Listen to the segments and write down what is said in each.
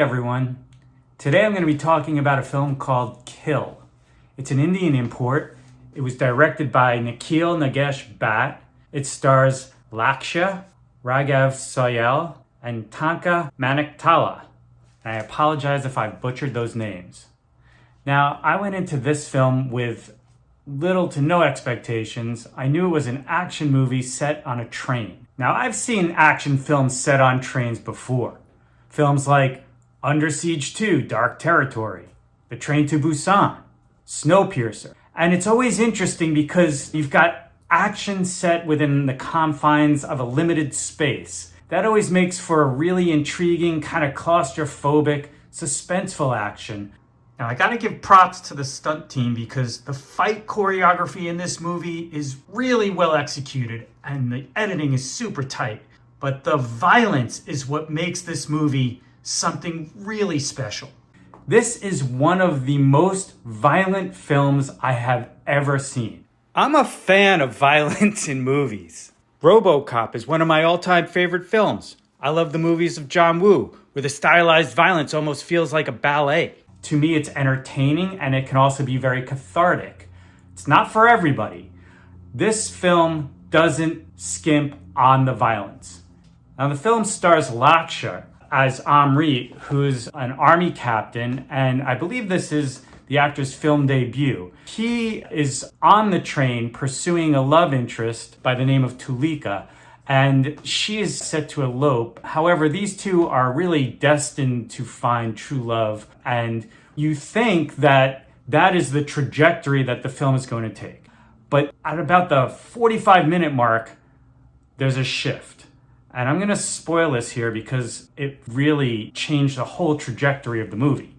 everyone. Today I'm going to be talking about a film called Kill. It's an Indian import. It was directed by Nikhil Nagesh Bhatt. It stars Lakshya, Raghav Soyal, and Tanka Maniktala. And I apologize if I butchered those names. Now, I went into this film with little to no expectations. I knew it was an action movie set on a train. Now, I've seen action films set on trains before. Films like Under Siege 2, Dark Territory, The Train to Busan, Snowpiercer. And it's always interesting because you've got action set within the confines of a limited space. That always makes for a really intriguing, kind of claustrophobic, suspenseful action. Now, I gotta give props to the stunt team because the fight choreography in this movie is really well executed and the editing is super tight. But the violence is what makes this movie something really special. This is one of the most violent films I have ever seen. I'm a fan of violence in movies. RoboCop is one of my all-time favorite films. I love the movies of John Woo, where the stylized violence almost feels like a ballet. To me, it's entertaining and it can also be very cathartic. It's not for everybody. This film doesn't skimp on the violence. Now, the film stars Lakshya as Amrit, who's an army captain, and I believe this is the actor's film debut. He is on the train pursuing a love interest by the name of Tulika, and she is set to elope. However, these two are really destined to find true love, and you think that that is the trajectory that the film is going to take. But at about the 45-minute mark, there's a shift. And I'm going to spoil this here because it really changed the whole trajectory of the movie.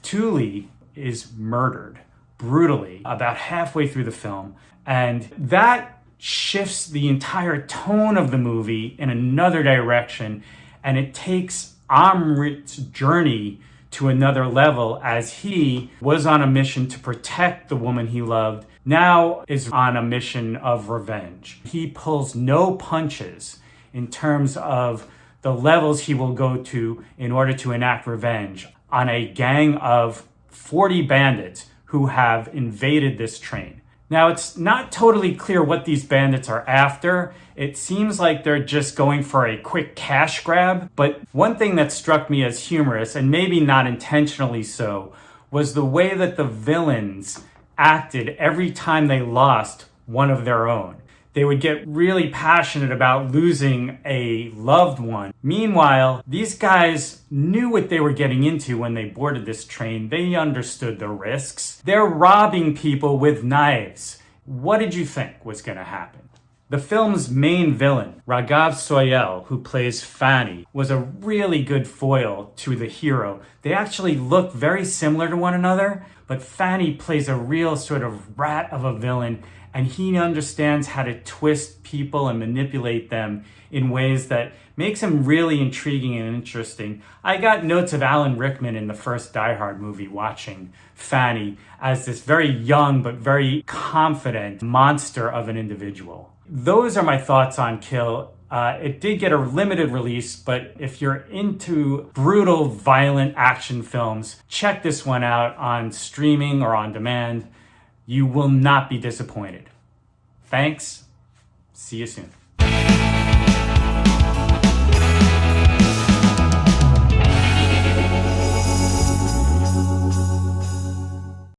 Tuli is murdered brutally about halfway through the film, and that shifts the entire tone of the movie in another direction, and it takes Amrit's journey to another level as he was on a mission to protect the woman he loved, now is on a mission of revenge. He pulls no punches in terms of the levels he will go to in order to enact revenge on a gang of 40 bandits who have invaded this train. Now, it's not totally clear what these bandits are after. It seems like they're just going for a quick cash grab. But one thing that struck me as humorous, and maybe not intentionally so, was the way that the villains acted every time they lost one of their own. They would get really passionate about losing a loved one. Meanwhile, these guys knew what they were getting into when they boarded this train. They understood the risks. They're robbing people with knives. What did you think was going to happen? The film's main villain, Raghav Soyal, who plays Fani, was a really good foil to the hero. They actually look very similar to one another, but Fani plays a real sort of rat of a villain, and he understands how to twist people and manipulate them in ways that makes him really intriguing and interesting. I got notes of Alan Rickman in the first Die Hard movie watching Fani as this very young but very confident monster of an individual. Those are my thoughts on Kill. It did get a limited release, but if you're into brutal, violent action films, check this one out on streaming or on demand. You will not be disappointed. Thanks. See you soon.